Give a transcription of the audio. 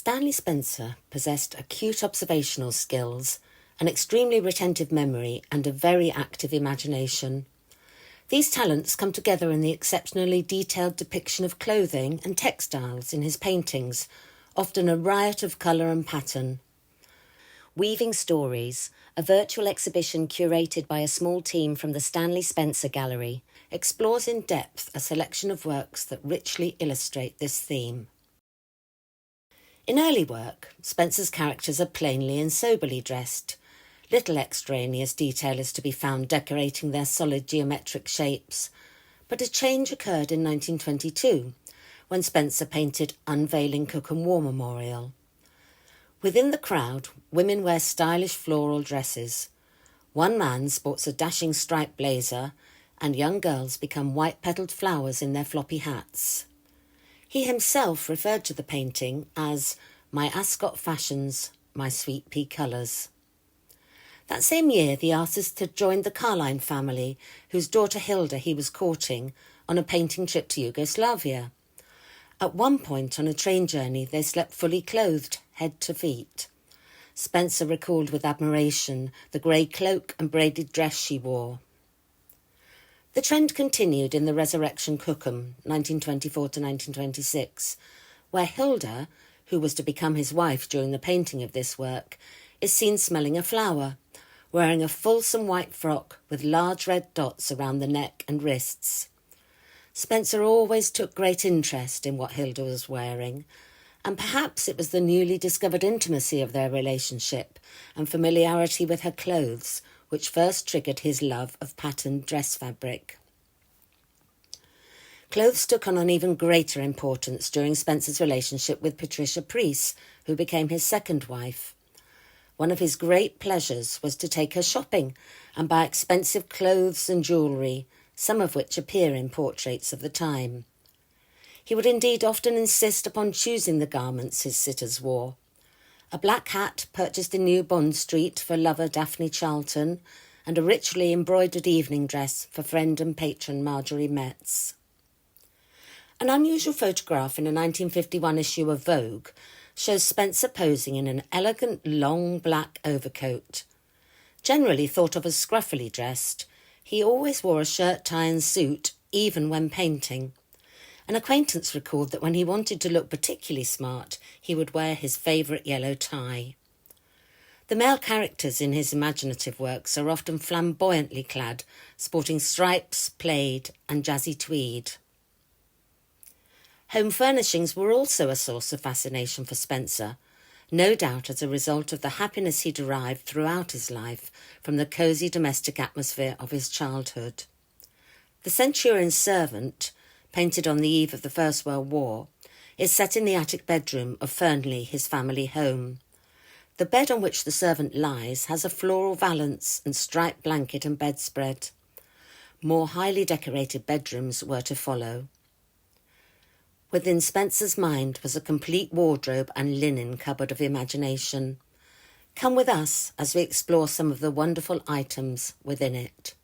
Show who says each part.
Speaker 1: Stanley Spencer possessed acute observational skills, an extremely retentive memory, and a very active imagination. These talents come together in the exceptionally detailed depiction of clothing and textiles in his paintings, often a riot of colour and pattern. Weaving Stories, a virtual exhibition curated by a small team from the Stanley Spencer Gallery, explores in depth a selection of works that richly illustrate this theme. In early work, Spencer's characters are plainly and soberly dressed. Little extraneous detail is to be found decorating their solid geometric shapes, but a change occurred in 1922, when Spencer painted Unveiling Cookham War Memorial. Within the crowd, women wear stylish floral dresses. One man sports a dashing striped blazer, and young girls become white-petalled flowers in their floppy hats. He himself referred to the painting as "my Ascot fashions, my sweet pea colours." That same year, the artist had joined the Carline family, whose daughter Hilda he was courting, on a painting trip to Yugoslavia. At one point on a train journey, they slept fully clothed, head to feet. Spencer recalled with admiration the grey cloak and braided dress she wore. The trend continued in the Resurrection Cookham, 1924 to 1926, where Hilda, who was to become his wife during the painting of this work, is seen smelling a flower, wearing a fulsome white frock with large red dots around the neck and wrists. Spencer always took great interest in what Hilda was wearing, and perhaps it was the newly discovered intimacy of their relationship and familiarity with her clothes which first triggered his love of patterned dress fabric. Clothes took on an even greater importance during Spencer's relationship with Patricia Preece, who became his second wife. One of his great pleasures was to take her shopping and buy expensive clothes and jewellery, some of which appear in portraits of the time. He would indeed often insist upon choosing the garments his sitters wore. A black hat purchased in New Bond Street for lover Daphne Charlton, and a richly embroidered evening dress for friend and patron Marjorie Metz. An unusual photograph in a 1951 issue of Vogue shows Spencer posing in an elegant long black overcoat. Generally thought of as scruffily dressed, he always wore a shirt, tie and suit, even when painting. An acquaintance recalled that when he wanted to look particularly smart, he would wear his favourite yellow tie. The male characters in his imaginative works are often flamboyantly clad, sporting stripes, plaid and jazzy tweed. Home furnishings were also a source of fascination for Spencer, no doubt as a result of the happiness he derived throughout his life from the cosy domestic atmosphere of his childhood. The Centurion's Servant, painted on the eve of the First World War, is set in the attic bedroom of Fernley, his family home. The bed on which the servant lies has a floral valance and striped blanket and bedspread. More highly decorated bedrooms were to follow. Within Spencer's mind was a complete wardrobe and linen cupboard of imagination. Come with us as we explore some of the wonderful items within it.